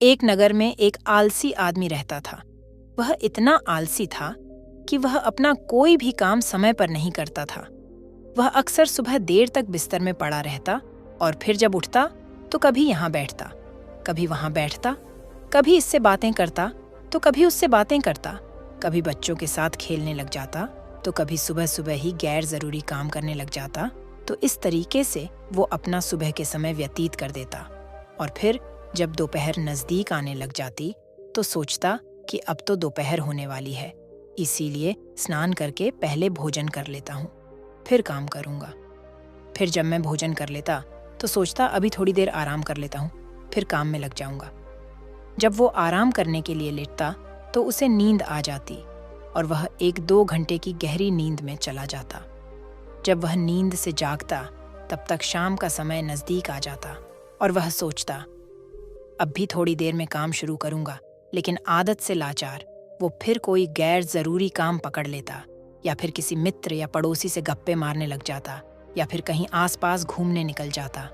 एक नगर में एक आलसी आदमी रहता था। वह इतना आलसी था कि वह अपना कोई भी काम समय पर नहीं करता था। वह अक्सर सुबह देर तक बिस्तर में पड़ा रहता और फिर जब उठता तो कभी यहाँ बैठता, कभी वहाँ बैठता, कभी इससे बातें करता तो कभी उससे बातें करता, कभी बच्चों के साथ खेलने लग जाता तो कभी सुबह सुबह ही गैर जरूरी काम करने लग जाता। तो इस तरीके से वो अपना सुबह के समय व्यतीत कर देता और फिर जब दोपहर नजदीक आने लग जाती तो सोचता कि अब तो दोपहर होने वाली है, इसीलिए स्नान करके पहले भोजन कर लेता हूँ, फिर काम करूँगा। फिर जब मैं भोजन कर लेता तो सोचता अभी थोड़ी देर आराम कर लेता हूँ, फिर काम में लग जाऊँगा। जब वो आराम करने के लिए लेटता तो उसे नींद आ जाती और वह 1-2 घंटे की गहरी नींद में चला जाता। जब वह नींद से जागता तब तक शाम का समय नजदीक आ जाता और वह सोचता अब भी थोड़ी देर में काम शुरू करूंगा, लेकिन आदत से लाचार वो फिर कोई गैर जरूरी काम पकड़ लेता या फिर किसी मित्र या पड़ोसी से गप्पे मारने लग जाता या फिर कहीं आसपास घूमने निकल जाता।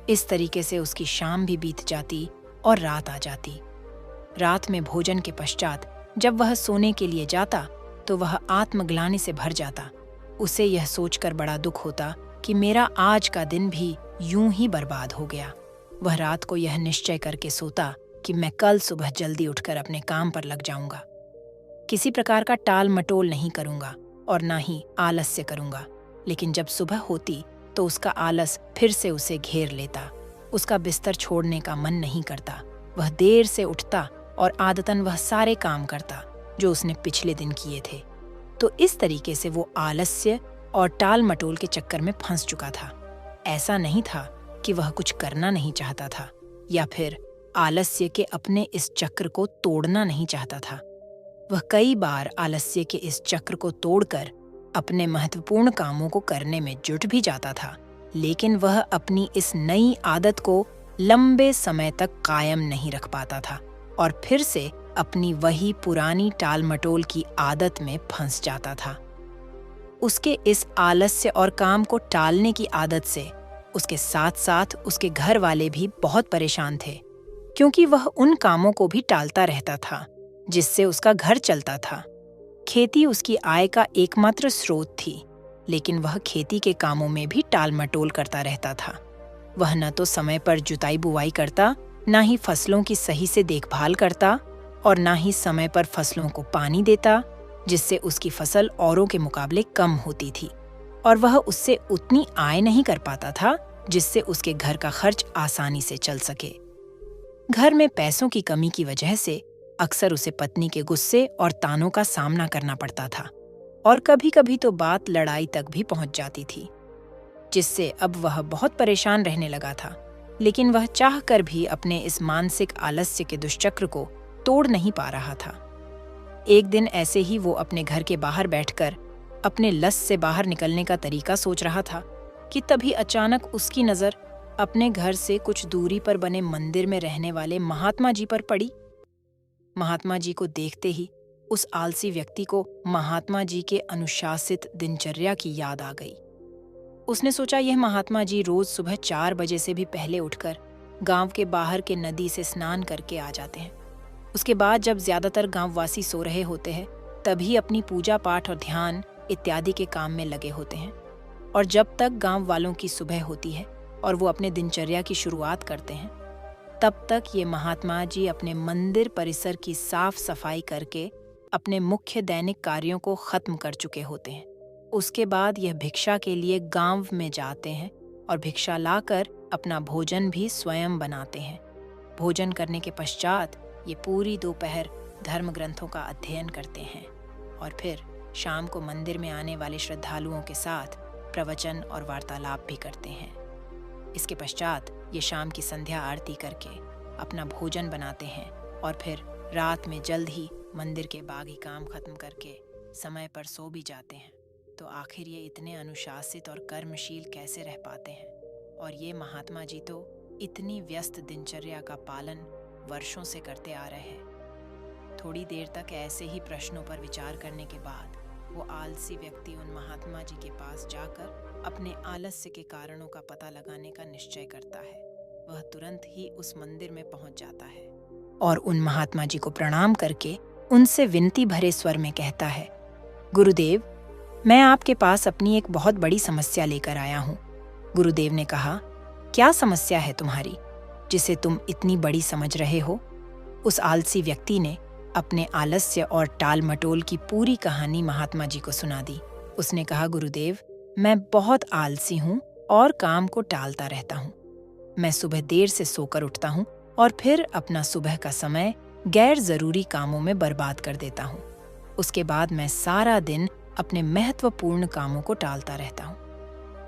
इस तरीके से उसकी शाम भी बीत जाती और रात आ जाती। रात में भोजन के पश्चात जब वह सोने के लिए जाता तो वह आत्मग्लानि से भर जाता। उसे यह सोचकर बड़ा दुख होता कि मेरा आज का दिन भी यूं ही बर्बाद हो गया। वह रात को यह निश्चय करके सोता कि मैं कल सुबह जल्दी उठकर अपने काम पर लग जाऊंगा। किसी प्रकार का टाल मटोल नहीं करूंगा और ना ही आलस्य करूंगा। लेकिन जब सुबह होती तो उसका आलस फिर से उसे घेर लेता। उसका बिस्तर छोड़ने का मन नहीं करता। वह देर से उठता और आदतन वह सारे काम करता जो उसने पिछले दिन किए थे। तो इस तरीके से वो आलस्य और टाल मटोल के चक्कर में फंस चुका था। ऐसा नहीं था कि वह कुछ करना नहीं चाहता था या फिर आलस्य के अपने इस चक्र को तोड़ना नहीं चाहता था। वह कई बार आलस्य के इस चक्र को तोड़कर अपने महत्वपूर्ण कामों को करने में जुट भी जाता था, लेकिन वह अपनी इस नई आदत को लंबे समय तक कायम नहीं रख पाता था और फिर से अपनी वही पुरानी टाल-मटोल की आदत में फंस जाता था। उसके इस आलस्य और काम को टालने की आदत से उसके साथ-साथ उसके घर वाले भी बहुत परेशान थे, क्योंकि वह उन कामों को भी टालता रहता था जिससे उसका घर चलता था। खेती उसकी आय का एकमात्र स्रोत थी, लेकिन वह खेती के कामों में भी टाल-मटोल करता रहता था। वह न तो समय पर जुताई बुवाई करता, न ही फसलों की सही से देखभाल करता और ना ही समय पर फसलों को पानी देता, जिससे उसकी फसल औरों के मुकाबले कम होती थी और वह उससे उतनी आय नहीं कर पाता था जिससे उसके घर का खर्च आसानी से चल सके। घर में पैसों की कमी की वजह से अक्सर उसे पत्नी के गुस्से और तानों का सामना करना पड़ता था और कभी-कभी तो बात लड़ाई तक भी पहुंच जाती थी, जिससे अब वह बहुत परेशान रहने लगा था। लेकिन वह चाहकर भी अपने इस मानसिक आलस्य के दुष्चक्र को तोड़ नहीं पा रहा था। एक दिन ऐसे ही वो अपने घर के बाहर बैठकर अपने लस से बाहर निकलने का तरीका सोच रहा था कि तभी अचानक उसकी नजर अपने घर से कुछ दूरी पर बने मंदिर में रहने वाले महात्मा जी पर पड़ी। महात्मा जी को देखते ही उस आलसी व्यक्ति को महात्मा जी के अनुशासित दिनचर्या की याद आ गई। उसने सोचा यह महात्मा जी रोज सुबह 4 बजे से भी पहले उठकर गांव के बाहर के नदी से स्नान करके आ जाते हैं। उसके बाद जब ज्यादातर गांववासी सो रहे होते हैं तभी अपनी पूजा पाठ और ध्यान इत्यादि के काम में लगे होते हैं और जब तक गांव वालों की सुबह होती है और वो अपने दिनचर्या की शुरुआत करते हैं तब तक ये महात्मा जी अपने मंदिर परिसर की साफ सफाई करके अपने मुख्य दैनिक कार्यों को खत्म कर चुके होते हैं। उसके बाद यह भिक्षा के लिए गांव में जाते हैं और भिक्षा लाकर अपना भोजन भी स्वयं बनाते हैं। भोजन करने के पश्चात ये पूरी दोपहर धर्म ग्रंथों का अध्ययन करते हैं और फिर शाम को मंदिर में आने वाले श्रद्धालुओं के साथ प्रवचन और वार्तालाप भी करते हैं। इसके पश्चात ये शाम की संध्या आरती करके अपना भोजन बनाते हैं और फिर रात में जल्द ही मंदिर के बाकी काम खत्म करके समय पर सो भी जाते हैं। तो आखिर ये इतने अनुशासित और कर्मशील कैसे रह पाते हैं? और ये महात्मा जी तो इतनी व्यस्त दिनचर्या का पालन वर्षों से करते आ रहे हैं। थोड़ी देर तक ऐसे ही प्रश्नों पर विचार करने के बाद वो आलसी व्यक्ति उन महात्मा जी के पास जाकर अपने आलस्य के कारणों का पता लगाने का निश्चय करता है। वह तुरंत ही उस मंदिर में पहुंच जाता है और उन महात्मा जी को प्रणाम करके उनसे विनती भरे स्वर में कहता है, गुरुदेव, मैं आपके पास अपनी एक बहुत बड़ी समस्या लेकर आया हूँ। गुरुदेव ने कहा, क्या समस्या है तुम्हारी जिसे तुम इतनी बड़ी समझ रहे हो? उस आलसी व्यक्ति ने अपने आलस्य और टाल मटोल की पूरी कहानी महात्मा जी को सुना दी। उसने कहा, गुरुदेव, मैं बहुत आलसी हूँ और काम को टालता रहता हूँ। मैं सुबह देर से सोकर उठता हूँ और फिर अपना सुबह का समय गैर जरूरी कामों में बर्बाद कर देता हूँ। उसके बाद मैं सारा दिन अपने महत्वपूर्ण कामों को टालता रहता हूँ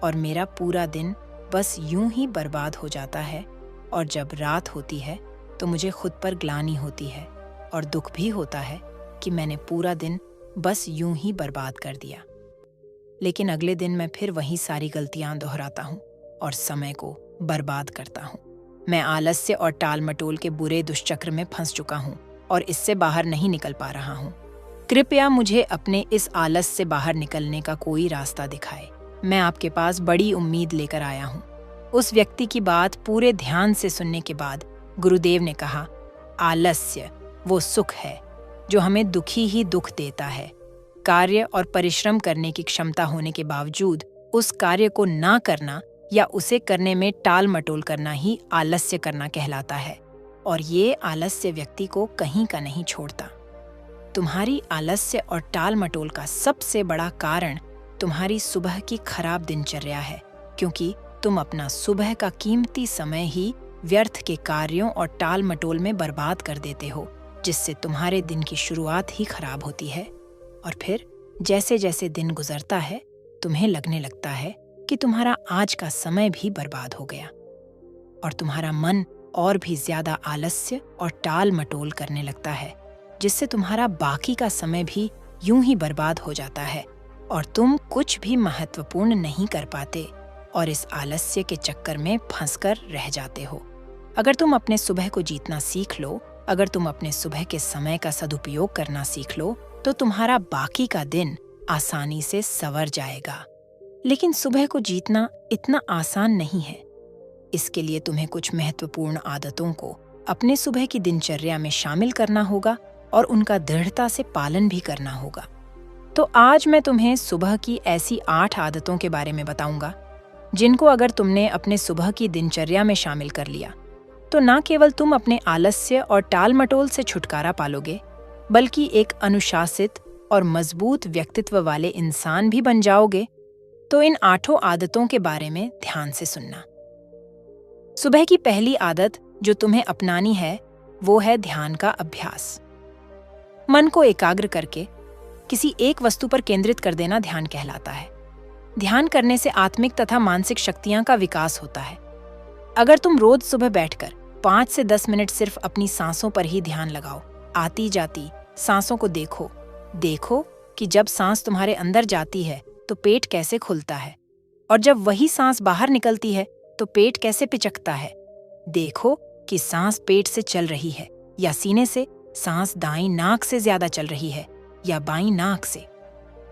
और मेरा पूरा दिन बस यूं ही बर्बाद हो जाता है। और जब रात होती है तो मुझे खुद पर ग्लानि होती है और दुख भी होता है कि मैंने पूरा दिन बस यूं ही बर्बाद कर दिया। लेकिन अगले दिन मैं फिर वही सारी गलतियां दोहराता हूँ और समय को बर्बाद करता हूँ। मैं आलस्य और टाल मटोल के बुरे दुष्चक्र में फंस चुका हूँ और इससे बाहर नहीं निकल पा रहा हूँ। कृपया मुझे अपने इस आलस से बाहर निकलने का कोई रास्ता दिखाए। मैं आपके पास बड़ी उम्मीद लेकर आया हूँ। उस व्यक्ति की बात पूरे ध्यान से सुनने के बाद गुरुदेव ने कहा, आलस्य वो सुख है जो हमें दुखी ही दुख देता है। कार्य और परिश्रम करने की क्षमता होने के बावजूद उस कार्य को ना करना या उसे करने में टाल मटोल करना ही आलस्य करना कहलाता है और ये आलस्य व्यक्ति को कहीं का नहीं छोड़ता। तुम्हारी आलस्य और टाल मटोल का सबसे बड़ा कारण तुम्हारी सुबह की खराब दिनचर्या है, क्योंकि तुम अपना सुबह का कीमती समय ही व्यर्थ के कार्यों और टाल मटोल में बर्बाद कर देते हो, जिससे तुम्हारे दिन की शुरुआत ही खराब होती है। और फिर जैसे जैसे दिन गुजरता है तुम्हें लगने लगता है कि तुम्हारा आज का समय भी बर्बाद हो गया और तुम्हारा मन और भी ज्यादा आलस्य और टाल मटोल करने लगता है, जिससे तुम्हारा बाकी का समय भी यूं ही बर्बाद हो जाता है और तुम कुछ भी महत्वपूर्ण नहीं कर पाते और इस आलस्य के चक्कर में फंसकर रह जाते हो। अगर तुम अपने सुबह को जीतना सीख लो, अगर तुम अपने सुबह के समय का सदुपयोग करना सीख लो, तो तुम्हारा बाकी का दिन आसानी से संवर जाएगा। लेकिन सुबह को जीतना इतना आसान नहीं है। इसके लिए तुम्हें कुछ महत्वपूर्ण आदतों को अपने सुबह की दिनचर्या में शामिल करना होगा और उनका दृढ़ता से पालन भी करना होगा। तो आज मैं तुम्हें सुबह की ऐसी 8 आदतों के बारे में बताऊंगा, जिनको अगर तुमने अपने सुबह की दिनचर्या में शामिल कर लिया, तो न केवल तुम अपने आलस्य और टाल मटोल से छुटकारा पालोगे, बल्कि एक अनुशासित और मजबूत व्यक्तित्व वाले इंसान भी बन जाओगे। तो इन 8 आदतों के बारे में ध्यान से सुनना। सुबह की पहली आदत जो तुम्हें अपनानी है वो है ध्यान का अभ्यास। मन को एकाग्र करके किसी एक वस्तु पर केंद्रित कर देना ध्यान कहलाता है। ध्यान करने से आत्मिक तथा मानसिक शक्तियां का विकास होता है। अगर तुम रोज सुबह बैठकर 5 से 10 मिनट सिर्फ अपनी सांसों पर ही ध्यान लगाओ, आती जाती सांसों को देखो कि जब सांस तुम्हारे अंदर जाती है तो पेट कैसे खुलता है और जब वही सांस बाहर निकलती है तो पेट कैसे पिचकता है। देखो कि सांस पेट से चल रही है या सीने से, सांस दाईं नाक से ज्यादा चल रही है या बाईं नाक से।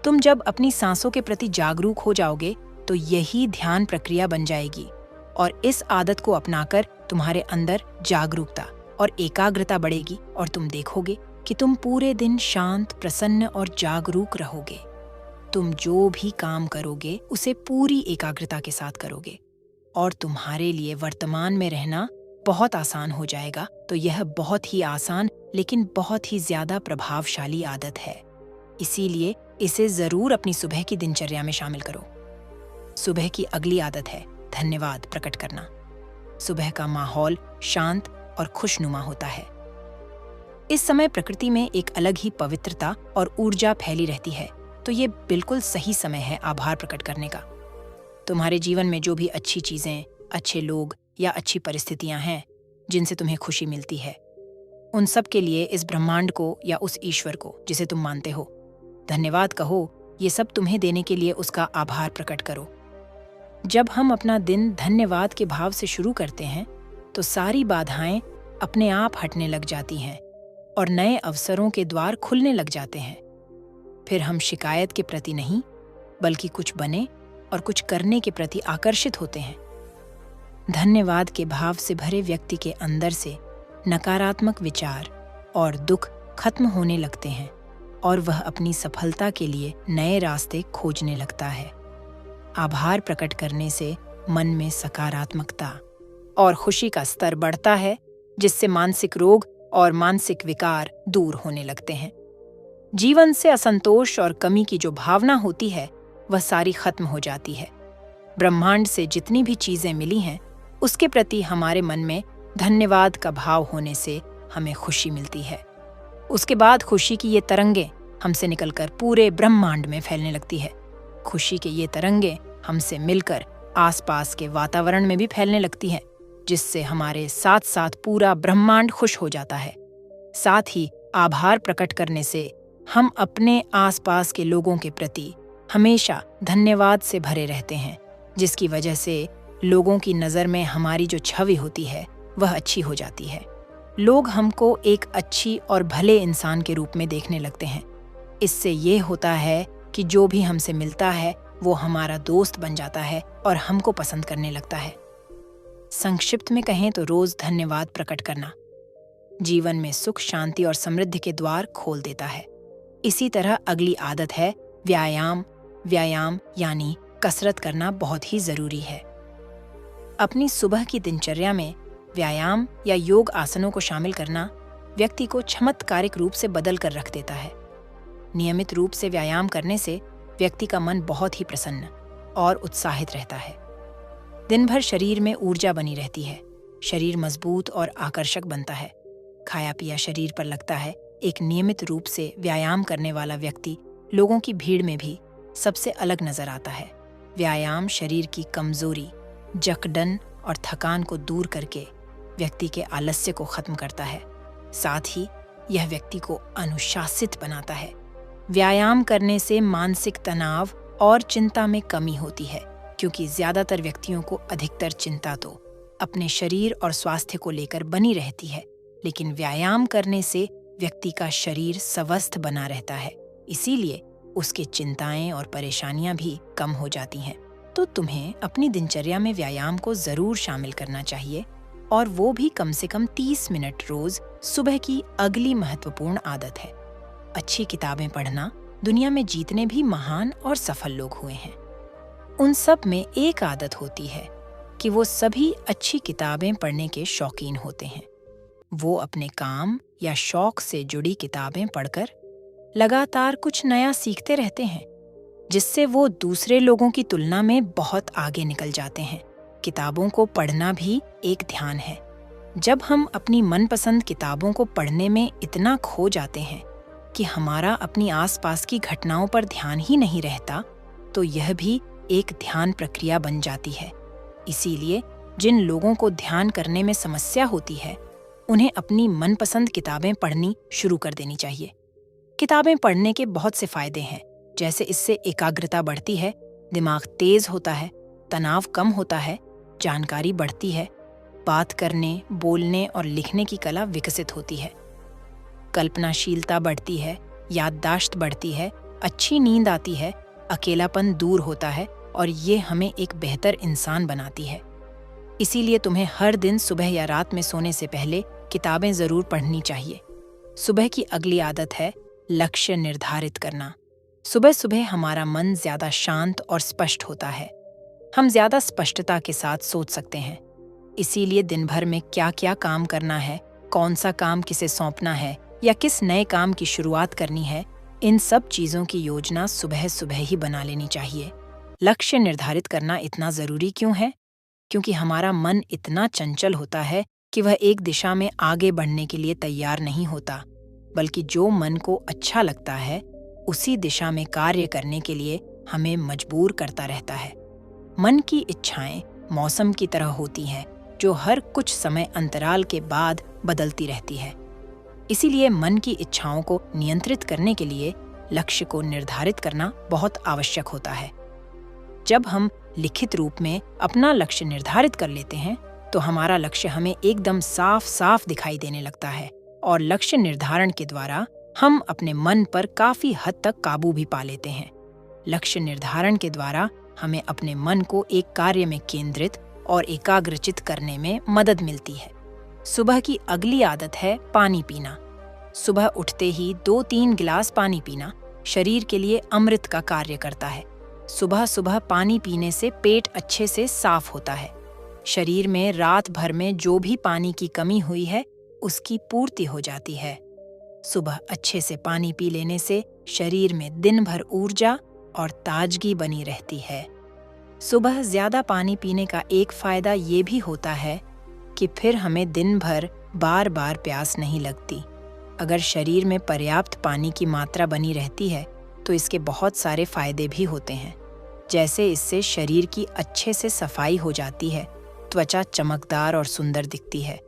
तुम जब अपनी सांसों के प्रति जागरूक हो जाओगे तो यही ध्यान प्रक्रिया बन जाएगी और इस आदत को अपनाकर तुम्हारे अंदर जागरूकता और एकाग्रता बढ़ेगी और तुम देखोगे कि तुम पूरे दिन शांत, प्रसन्न और जागरूक रहोगे। तुम जो भी काम करोगे उसे पूरी एकाग्रता के साथ करोगे और तुम्हारे लिए वर्तमान में रहना बहुत आसान हो जाएगा। तो यह बहुत ही आसान लेकिन बहुत ही ज्यादा प्रभावशाली आदत है, इसीलिए इसे जरूर अपनी सुबह की दिनचर्या में शामिल करो। सुबह की अगली आदत है धन्यवाद प्रकट करना। सुबह का माहौल शांत और खुशनुमा होता है। इस समय प्रकृति में एक अलग ही पवित्रता और ऊर्जा फैली रहती है, तो ये बिल्कुल सही समय है आभार प्रकट करने का। तुम्हारे जीवन में जो भी अच्छी चीजें, अच्छे लोग या अच्छी परिस्थितियां हैं जिनसे तुम्हें खुशी मिलती है, उन सब के लिए इस ब्रह्मांड को या उस ईश्वर को जिसे तुम मानते हो धन्यवाद कहो। ये सब तुम्हें देने के लिए उसका आभार प्रकट करो। जब हम अपना दिन धन्यवाद के भाव से शुरू करते हैं तो सारी बाधाएं अपने आप हटने लग जाती हैं और नए अवसरों के द्वार खुलने लग जाते हैं। फिर हम शिकायत के प्रति नहीं बल्कि कुछ बने और कुछ करने के प्रति आकर्षित होते हैं। धन्यवाद के भाव से भरे व्यक्ति के अंदर से नकारात्मक विचार और दुख खत्म होने लगते हैं और वह अपनी सफलता के लिए नए रास्ते खोजने लगता है। आभार प्रकट करने से मन में सकारात्मकता और खुशी का स्तर बढ़ता है, जिससे मानसिक रोग और मानसिक विकार दूर होने लगते हैं। जीवन से असंतोष और कमी की जो भावना होती है वह सारी खत्म हो जाती है। ब्रह्मांड से जितनी भी चीजें मिली हैं उसके प्रति हमारे मन में धन्यवाद का भाव होने से हमें खुशी मिलती है। उसके बाद खुशी की ये तरंगें हमसे निकलकर पूरे ब्रह्मांड में फैलने लगती है। खुशी के ये तरंगें हमसे मिलकर आसपास के वातावरण में भी फैलने लगती हैं, जिससे हमारे साथ साथ पूरा ब्रह्मांड खुश हो जाता है। साथ ही आभार प्रकट करने से हम अपने आसपास के लोगों के प्रति हमेशा धन्यवाद से भरे रहते हैं, जिसकी वजह से लोगों की नज़र में हमारी जो छवि होती है वह अच्छी हो जाती है। लोग हमको एक अच्छी और भले इंसान के रूप में देखने लगते हैं। इससे ये होता है कि जो भी हमसे मिलता है वो हमारा दोस्त बन जाता है और हमको पसंद करने लगता है। संक्षिप्त में कहें तो रोज धन्यवाद प्रकट करना जीवन में सुख, शांति और समृद्धि के द्वार खोल देता है। इसी तरह अगली आदत है व्यायाम। व्यायाम यानी कसरत करना बहुत ही जरूरी है। अपनी सुबह की दिनचर्या में व्यायाम या योग आसनों को शामिल करना व्यक्ति को चमत्कारिक रूप से बदल कर रख देता है। नियमित रूप से व्यायाम करने से व्यक्ति का मन बहुत ही प्रसन्न और उत्साहित रहता है। दिन भर शरीर में ऊर्जा बनी रहती है, शरीर मजबूत और आकर्षक बनता है, खाया पिया शरीर पर लगता है। एक नियमित रूप से व्यायाम करने वाला व्यक्ति लोगों की भीड़ में भी सबसे अलग नजर आता है। व्यायाम शरीर की कमजोरी, जकड़न और थकान को दूर करके व्यक्ति के आलस्य को खत्म करता है। साथ ही यह व्यक्ति को अनुशासित बनाता है। व्यायाम करने से मानसिक तनाव और चिंता में कमी होती है, क्योंकि ज्यादातर व्यक्तियों को अधिकतर चिंता तो अपने शरीर और स्वास्थ्य को लेकर बनी रहती है, लेकिन व्यायाम करने से व्यक्ति का शरीर स्वस्थ बना रहता है। इसीलिए उसकी चिंताएं और परेशानियां भी कम हो जाती हैं। तो तुम्हें अपनी दिनचर्या में व्यायाम को जरूर शामिल करना चाहिए, और वो भी कम से कम 30 मिनट रोज सुबह की अगली महत्वपूर्ण आदत है अच्छी किताबें पढ़ना। दुनिया में जितने भी महान और सफल लोग हुए हैं उन सब में एक आदत होती है कि वो सभी अच्छी किताबें पढ़ने के शौकीन होते हैं। वो अपने काम या शौक से जुड़ी किताबें पढ़कर लगातार कुछ नया सीखते रहते हैं, जिससे वो दूसरे लोगों की तुलना में बहुत आगे निकल जाते हैं। किताबों को पढ़ना भी एक ध्यान है। जब हम अपनी मनपसंद किताबों को पढ़ने में इतना खो जाते हैं कि हमारा अपनी आसपास की घटनाओं पर ध्यान ही नहीं रहता, तो यह भी एक ध्यान प्रक्रिया बन जाती है। इसीलिए जिन लोगों को ध्यान करने में समस्या होती है उन्हें अपनी मनपसंद किताबें पढ़नी शुरू कर देनी चाहिए। किताबें पढ़ने के बहुत से फायदे हैं, जैसे इससे एकाग्रता बढ़ती है, दिमाग तेज होता है, तनाव कम होता है, जानकारी बढ़ती है, बात करने, बोलने और लिखने की कला विकसित होती है, कल्पनाशीलता बढ़ती है, याददाश्त बढ़ती है, अच्छी नींद आती है, अकेलापन दूर होता है और ये हमें एक बेहतर इंसान बनाती है। इसीलिए तुम्हें हर दिन सुबह या रात में सोने से पहले किताबें जरूर पढ़नी चाहिए। सुबह की अगली आदत है लक्ष्य निर्धारित करना। सुबह सुबह हमारा मन ज्यादा शांत और स्पष्ट होता है। हम ज्यादा स्पष्टता के साथ सोच सकते हैं। इसीलिए दिन भर में क्या क्या काम करना है, कौन सा काम किसे सौंपना है या किस नए काम की शुरुआत करनी है, इन सब चीजों की योजना सुबह सुबह ही बना लेनी चाहिए। लक्ष्य निर्धारित करना इतना जरूरी क्यों है? क्योंकि हमारा मन इतना चंचल होता है कि वह एक दिशा में आगे बढ़ने के लिए तैयार नहीं होता, बल्कि जो मन को अच्छा लगता है उसी दिशा में कार्य करने के लिए हमें मजबूर करता रहता है। मन की इच्छाएं मौसम की तरह होती हैं, जो हर कुछ समय अंतराल के बाद बदलती रहती है। इसीलिए मन की इच्छाओं को नियंत्रित करने के लिए लक्ष्य को निर्धारित करना बहुत आवश्यक होता है। जब हम लिखित रूप में अपना लक्ष्य निर्धारित कर लेते हैं तो हमारा लक्ष्य हमें एकदम साफ साफ दिखाई देने लगता है, और लक्ष्य निर्धारण के द्वारा हम अपने मन पर काफी हद तक काबू भी पा लेते हैं। लक्ष्य निर्धारण के द्वारा हमें अपने मन को एक कार्य में केंद्रित और एकाग्रचित करने में मदद मिलती है। सुबह की अगली आदत है पानी पीना। सुबह उठते ही 2-3 गिलास पानी पीना शरीर के लिए अमृत का कार्य करता है। सुबह सुबह पानी पीने से पेट अच्छे से साफ होता है। शरीर में रात भर में जो भी पानी की कमी हुई है उसकी पूर्ति हो जाती है। सुबह अच्छे से पानी पी लेने से शरीर में दिन भर ऊर्जा और ताजगी बनी रहती है। सुबह ज्यादा पानी पीने का एक फायदा ये भी होता है कि फिर हमें दिन भर बार बार प्यास नहीं लगती। अगर शरीर में पर्याप्त पानी की मात्रा बनी रहती है तो इसके बहुत सारे फायदे भी होते हैं। जैसे इससे शरीर की अच्छे से सफाई हो जाती है, त्वचा चमकदार और सुंदर दिखती है,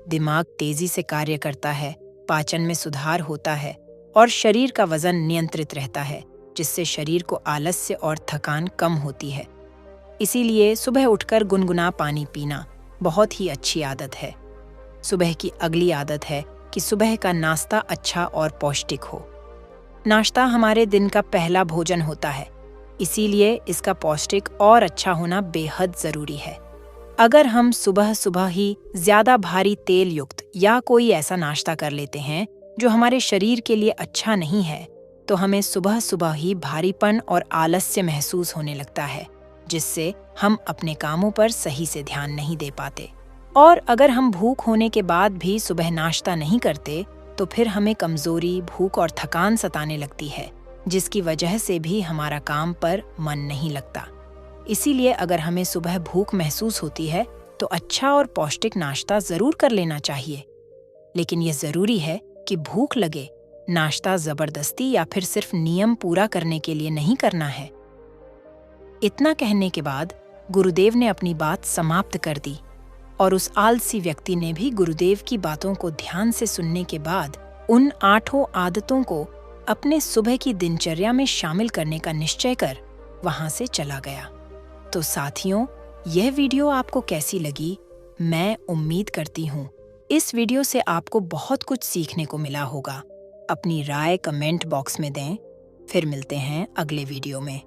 दिमाग तेजी से कार्य करता है, पाचन में सुधार होता है और शरीर का वजन नियंत्रित रहता है, जिससे शरीर को आलस्य और थकान कम होती है। इसीलिए सुबह उठकर गुनगुना पानी पीना बहुत ही अच्छी आदत है। सुबह की अगली आदत है कि सुबह का नाश्ता अच्छा और पौष्टिक हो। नाश्ता हमारे दिन का पहला भोजन होता है, इसीलिए इसका पौष्टिक और अच्छा होना बेहद जरूरी है। अगर हम सुबह सुबह ही ज्यादा भारी तेल युक्त या कोई ऐसा नाश्ता कर लेते हैं जो हमारे शरीर के लिए अच्छा नहीं है, तो हमें सुबह सुबह ही भारीपन और आलस्य महसूस होने लगता है, जिससे हम अपने कामों पर सही से ध्यान नहीं दे पाते। और अगर हम भूख होने के बाद भी सुबह नाश्ता नहीं करते तो फिर हमें कमजोरी, भूख और थकान सताने लगती है, जिसकी वजह से भी हमारा काम पर मन नहीं लगता। इसीलिए अगर हमें सुबह भूख महसूस होती है तो अच्छा और पौष्टिक नाश्ता जरूर कर लेना चाहिए। लेकिन ये जरूरी है कि भूख लगे, नाश्ता जबरदस्ती या फिर सिर्फ नियम पूरा करने के लिए नहीं करना है। इतना कहने के बाद गुरुदेव ने अपनी बात समाप्त कर दी और उस आलसी व्यक्ति ने भी गुरुदेव की बातों को ध्यान से सुनने के बाद उन 8 आदतों को अपने सुबह की दिनचर्या में शामिल करने का निश्चय कर वहां से चला गया। तो साथियों, यह वीडियो आपको कैसी लगी? मैं उम्मीद करती हूँ इस वीडियो से आपको बहुत कुछ सीखने को मिला होगा। अपनी राय कमेंट बॉक्स में दें। फिर मिलते हैं अगले वीडियो में।